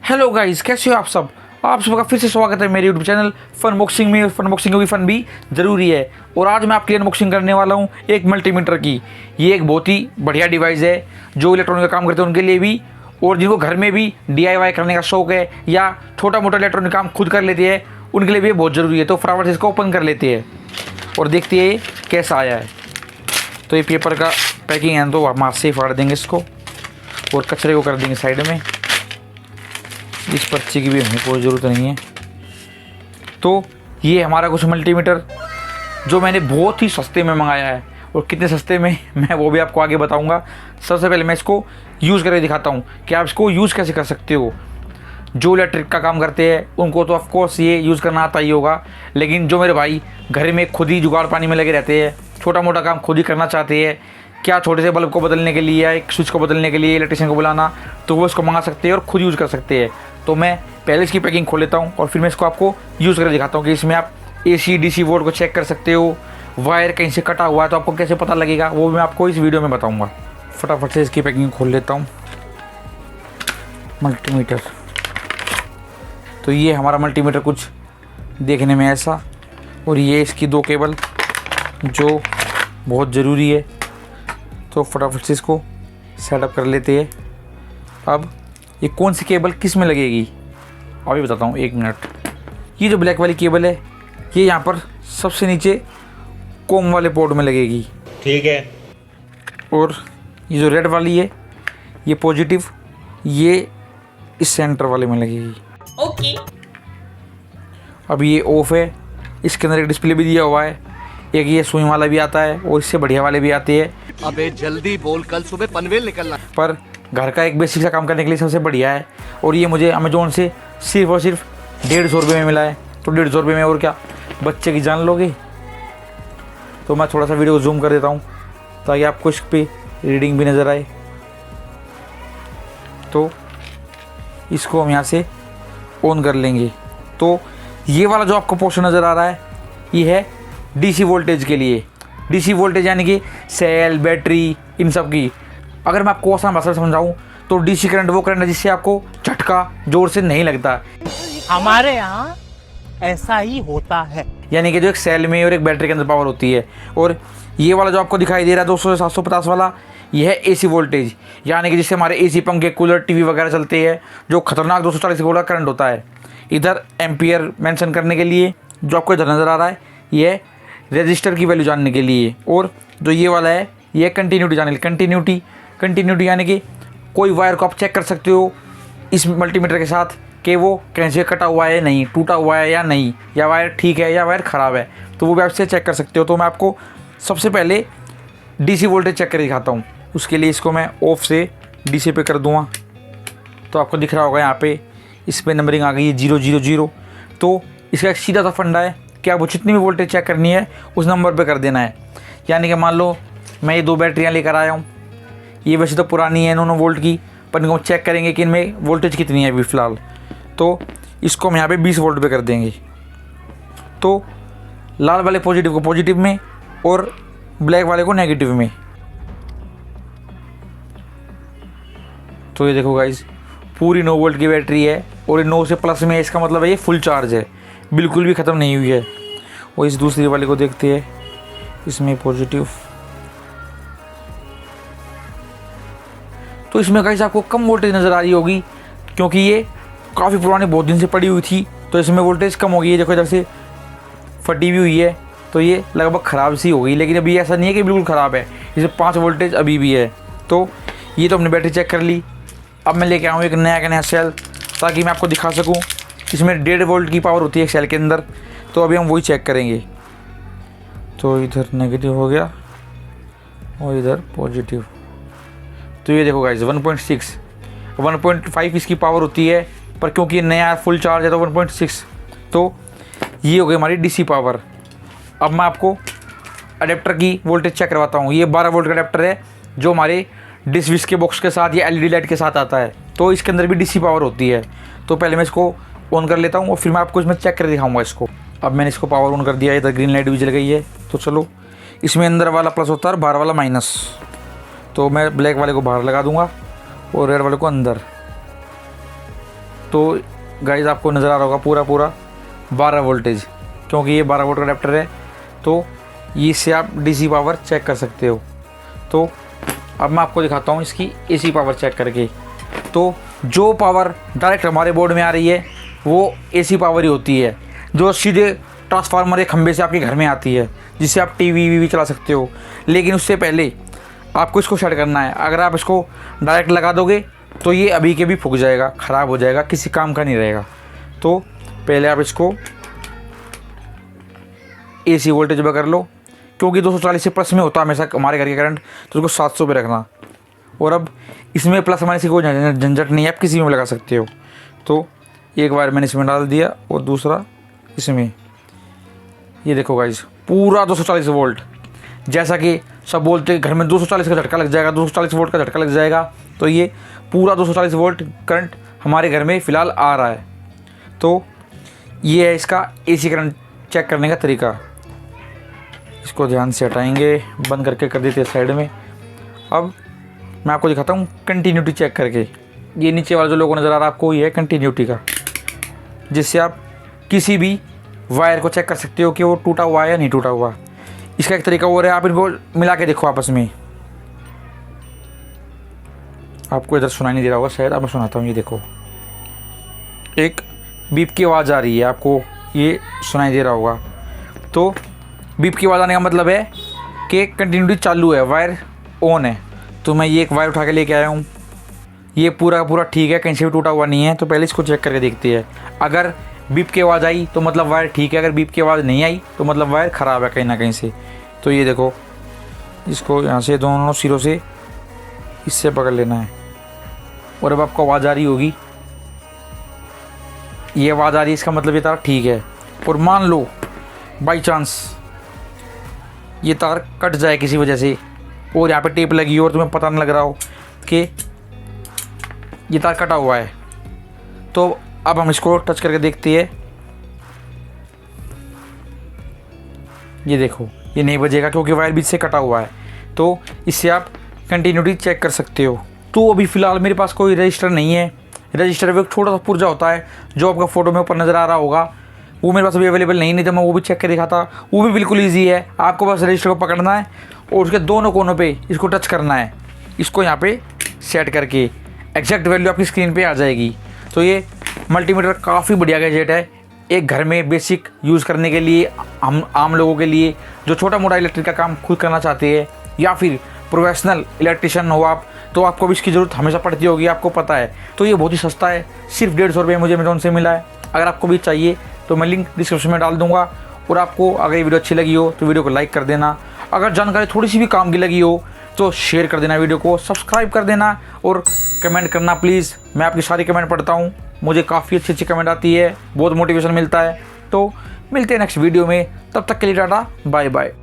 Hello guys, कैसे हो आप सब। आप सबका फिर से स्वागत है मेरे यूट्यूब चैनल फन बॉक्सिंग में। फन बॉक्सिंग होगी, फन भी ज़रूरी है। और आज मैं आपके लिए अनबॉक्सिंग करने वाला हूँ एक मल्टीमीटर की। ये एक बहुत ही बढ़िया डिवाइस है जो इलेक्ट्रॉनिक का काम करते हैं उनके लिए भी, और जिनको घर में भी DIY करने का शौक है या छोटा मोटा इलेक्ट्रॉनिक काम खुद कर लेते हैं उनके लिए भी बहुत ज़रूरी है। तो फटाफट से इसको ओपन कर लेते हैं और देखते हैं कैसा आया है। तो ये पेपर का पैकिंग है तो हम हाथ से फाड़ देंगे इसको और कचरे को कर देंगे साइड में। इस पर्ची की भी हमें कोई ज़रूरत नहीं है। तो ये हमारा कुछ मल्टीमीटर जो मैंने बहुत ही सस्ते में मंगाया है, और कितने सस्ते में मैं वो भी आपको आगे बताऊंगा। सबसे पहले मैं इसको यूज़ करके दिखाता हूँ कि आप इसको यूज़ कैसे कर सकते हो। जो इलेक्ट्रिक का काम करते हैं उनको तो ऑफ कोर्स ये यूज़ करना आता ही होगा, लेकिन जो मेरे भाई घर में खुद ही जुगाड़ पानी में लगे रहते हैं, छोटा मोटा काम खुद ही करना चाहते हैं, क्या छोटे से बल्ब को बदलने के लिए या एक स्विच को बदलने के लिए इलेक्ट्रिशियन को बुलाना, तो वो इसको मंगा सकते हैं और खुद यूज़ कर सकते हैं। तो मैं पहले इसकी पैकिंग खोल लेता हूँ और फिर मैं इसको आपको यूज़ करके दिखाता हूँ कि इसमें आप AC DC वोल्ट को चेक कर सकते हो। वायर कहीं से कटा हुआ है तो आपको कैसे पता लगेगा वो भी मैं आपको इस वीडियो में बताऊँगा। फटाफट से इसकी पैकिंग खोल लेता हूँ। मल्टीमीटर, तो ये हमारा मल्टीमीटर कुछ देखने में ऐसा, और ये इसकी 2 केबल जो बहुत ज़रूरी है। तो फटाफट से इसको सेटअप कर लेते हैं। अब ये कौन सी केबल किस में लगेगी अभी बताता हूँ, 1 मिनट। ये जो ब्लैक वाली केबल है ये यहाँ पर सबसे नीचे कॉम वाले पोर्ट में लगेगी, ठीक है। और ये जो रेड वाली है ये पॉजिटिव, ये इस सेंटर वाले में लगेगी। ओके। अब ये ऑफ है। इसके अंदर एक डिस्प्ले भी दिया हुआ है, एक ये सुई वाला भी आता है और इससे बढ़िया वाले भी आते हैं। अबे जल्दी बोल, कल सुबह पनवेल निकलना। पर घर का एक बेसिक सा काम करने के लिए सबसे बढ़िया है। और ये मुझे अमेजोन से सिर्फ और सिर्फ 150 रुपये में मिला है। तो 150 रुपये में और क्या बच्चे की जान लोगे। तो मैं थोड़ा सा वीडियो को जूम कर देता हूँ ताकि आपको इस पर रीडिंग भी नज़र आए। तो इसको हम यहाँ से ऑन कर लेंगे। तो ये वाला जो आपको पोर्शन नज़र आ रहा है ये है DC वोल्टेज के लिए। DC वोल्टेज यानी कि सेल, बैटरी, इन सब की। अगर मैं आपको आसान भाषा में समझाऊँ तो DC करंट वो करंट है जिससे आपको झटका जोर से नहीं लगता। हमारे यहाँ ऐसा ही होता है। यानी कि जो एक सेल में और एक बैटरी के अंदर पावर होती है। और ये वाला जो आपको दिखाई दे रहा है 200 से 750 वाला, ये है AC वोल्टेज, यानी कि जिससे हमारे AC पंखे, कूलर, TV वगैरह चलते हैं, जो खतरनाक 240 वोल्ट का करंट होता है। इधर एम्पियर मेंशन करने के लिए जो आपको इधर नज़र आ रहा है ये है रेजिस्टर की वैल्यू जानने के लिए। और जो ये वाला है ये कंटिन्यूटी जानने के लिए। कंटिन्यूटी यानी कि कोई वायर को आप चेक कर सकते हो इस मल्टीमीटर के साथ कि वो कहीं से कटा हुआ है नहीं, टूटा हुआ है या नहीं, या वायर ठीक है या वायर ख़राब है, तो वो भी आपसे चेक कर सकते हो। तो मैं आपको सबसे पहले DC वोल्टेज चेक कर दिखाता हूँ। उसके लिए इसको मैं ऑफ से DC पे कर दूँगा तो आपको दिख रहा होगा यहाँ पे इस पर नंबरिंग आ गई है 000। तो इसका एक सीधा सा फंडा है कि आपको जितनी भी वोल्टेज चेक करनी है उस नंबर पे कर देना है। यानी कि मान लो मैं ये 2 बैटरियाँ लेकर आया हूँ, ये वैसे तो पुरानी है 9 वोल्ट की, पर इनको चेक करेंगे कि इनमें वोल्टेज कितनी है अभी फ़िलहाल। तो इसको हम यहाँ पे 20 वोल्ट पे कर देंगे। तो लाल वाले पॉजिटिव को पॉजिटिव में और ब्लैक वाले को नेगेटिव में। तो ये देखो गाइस, पूरी 9 वोल्ट की बैटरी है और 9 से प्लस में है, इसका मतलब है ये फुल चार्ज है, बिल्कुल भी ख़त्म नहीं हुई है। और इस दूसरी वाले को देखते हैं, इसमें पॉजिटिव। तो इसमें गाइस आपको कम वोल्टेज नज़र आ रही होगी क्योंकि ये काफ़ी पुरानी बहुत दिन से पड़ी हुई थी, तो इसमें वोल्टेज कम हो गई है। देखो इधर से फटी भी हुई है तो ये लगभग ख़राब सी हो गई, लेकिन अभी ऐसा नहीं है कि बिल्कुल ख़राब है। इसे 5 वोल्टेज अभी भी है। तो ये तो हमने बैटरी चेक कर ली। अब मैं लेके आऊँ एक नया सेल ताकि मैं आपको दिखा सकूँ। इसमें 1.5 वोल्ट की पावर होती है एक सेल के अंदर, तो अभी हम वही चेक करेंगे। तो इधर नेगेटिव हो गया और इधर पॉजिटिव। तो ये देखो गाइस 1.5 इसकी पावर होती है, पर क्योंकि ये नया फुल चार्ज है तो 1.6। तो ये हो गई हमारी DC पावर। अब मैं आपको अडेप्टर की वोल्टेज चेक करवाता हूँ। ये 12 वोल्ट का अडेप्टर है जो हमारे डिश विश के बॉक्स के साथ या LED लाइट के साथ आता है, तो इसके अंदर भी DC पावर होती है। तो पहले मैं इसको ऑन कर लेता हूँ और फिर मैं आपको इसमें चेक कर दिखाऊंगा इसको। अब मैंने इसको पावर ऑन कर दिया है, इधर ग्रीन लाइट भी जल गई है। तो चलो, इसमें अंदर वाला प्लस होता है और बाहर वाला माइनस। तो मैं ब्लैक वाले को बाहर लगा दूंगा और रेड वाले को अंदर। तो गाइस आपको नज़र आ रहा होगा पूरा 12 वोल्टेज, क्योंकि ये 12 वोल्ट का अडेप्टर है। तो इससे आप डीसी पावर चेक कर सकते हो। तो अब मैं आपको दिखाता हूँ इसकी एसी पावर चेक करके। तो जो पावर डायरेक्ट हमारे बोर्ड में आ रही है वो एसी पावर ही होती है, जो सीधे ट्रांसफार्मर एक खंभे से आपके घर में आती है, जिससे आप टीवी वीवी चला सकते हो। लेकिन उससे पहले आपको इसको सेट करना है। अगर आप इसको डायरेक्ट लगा दोगे तो ये अभी के भी फूक जाएगा, ख़राब हो जाएगा, किसी काम का नहीं रहेगा। तो पहले आप इसको एसी वोल्टेज पर कर लो, क्योंकि 240 से प्लस में होता है हमेशा हमारे घर के करंट, तो उसको 700 पे रखना। और अब इसमें प्लस माइनस की कोई झंझट नहीं है, आप किसी में लगा सकते हो। तो एक वायर मैंने इसमें डाल दिया और दूसरा इसमें। ये देखो गाइस, पूरा 240 वोल्ट। जैसा कि सब बोलते हैं घर में 240 का झटका लग जाएगा, 240 वोल्ट का झटका लग जाएगा, तो ये पूरा 240 वोल्ट करंट हमारे घर में फ़िलहाल आ रहा है। तो ये है इसका एसी करंट चेक करने का तरीका। इसको ध्यान से हटाएंगे, बंद करके कर देते हैं साइड में। अब मैं आपको दिखाता हूँ कंटिन्यूटी चेक करके। ये नीचे वाला जो लोगो नज़र आ रहा है आपको, ये है कंटिन्यूटी का, जिससे आप किसी भी वायर को चेक कर सकते हो कि वो टूटा हुआ है या नहीं टूटा हुआ। इसका एक तरीका और है, आप इनको मिला के देखो आपस में। आपको इधर सुनाई नहीं दे रहा होगा शायद, अब मैं सुनाता हूँ। ये देखो, एक बीप की आवाज़ आ रही है, आपको ये सुनाई दे रहा होगा। तो बीप की आवाज़ आने का मतलब है कि कंटिन्यूटी चालू है, वायर ऑन है। तो मैं ये एक वायर उठा के लेके आया हूँ, ये पूरा का पूरा ठीक है, कहीं से भी टूटा हुआ नहीं है। तो पहले इसको चेक करके देखते हैं। अगर बीप की आवाज़ आई तो मतलब वायर ठीक है, अगर बीप की आवाज़ नहीं आई तो मतलब वायर ख़राब है कहीं ना कहीं से। तो ये देखो, इसको यहाँ से दोनों सिरों से इससे पकड़ लेना है। और अब आपको आवाज़ आ रही होगी, ये आवाज़ आ रही है, इसका मतलब ये तार ठीक है। और मान लो बाई चांस ये तार कट जाए किसी वजह से, और यहाँ पे टेप लगी हो और तुम्हें पता नहीं लग रहा हो कि ये तार कटा हुआ है, तो अब हम इसको टच करके देखते हैं। ये देखो, ये नहीं बजेगा क्योंकि वायर बीच से कटा हुआ है। तो इससे आप कंटिन्यूटी चेक कर सकते हो। तो अभी फ़िलहाल मेरे पास कोई रजिस्टर नहीं है। रजिस्टर में एक छोटा सा पुर्जा होता है जो आपका फ़ोटो में ऊपर नज़र आ रहा होगा, वो मेरे पास अभी अवेलेबल नहीं था। मैं वो भी चेक कर दिखाता, वो भी बिल्कुल ईजी है। आपको बस रजिस्टर को पकड़ना है और उसके दोनों कोनों पे इसको टच करना है। इसको यहाँ पे सेट करके एग्जैक्ट वैल्यू आपकी स्क्रीन पे आ जाएगी। तो ये मल्टीमीटर काफ़ी बढ़िया गैजेट है, एक घर में बेसिक यूज़ करने के लिए, हम आम लोगों के लिए जो छोटा मोटा इलेक्ट्रिक का काम खुद करना चाहते हैं, या फिर प्रोफेशनल इलेक्ट्रिशियन हो आप, तो आपको भी इसकी ज़रूरत हमेशा पड़ती होगी, आपको पता है। तो ये बहुत ही सस्ता है, सिर्फ 150 रुपये मुझे अमेज़ॉन से मिला है। अगर आपको भी चाहिए तो मैं लिंक डिस्क्रिप्शन में डाल दूंगा। और आपको अगर ये वीडियो अच्छी लगी हो तो वीडियो को लाइक कर देना। अगर जानकारी थोड़ी सी भी काम की लगी हो तो शेयर कर देना वीडियो को, सब्सक्राइब कर देना और कमेंट करना प्लीज़। मैं आपकी सारी कमेंट पढ़ता हूँ, मुझे काफ़ी अच्छी कमेंट आती है, बहुत मोटिवेशन मिलता है। तो मिलते हैं नेक्स्ट वीडियो में, तब तक के लिए टाटा बाय बाय।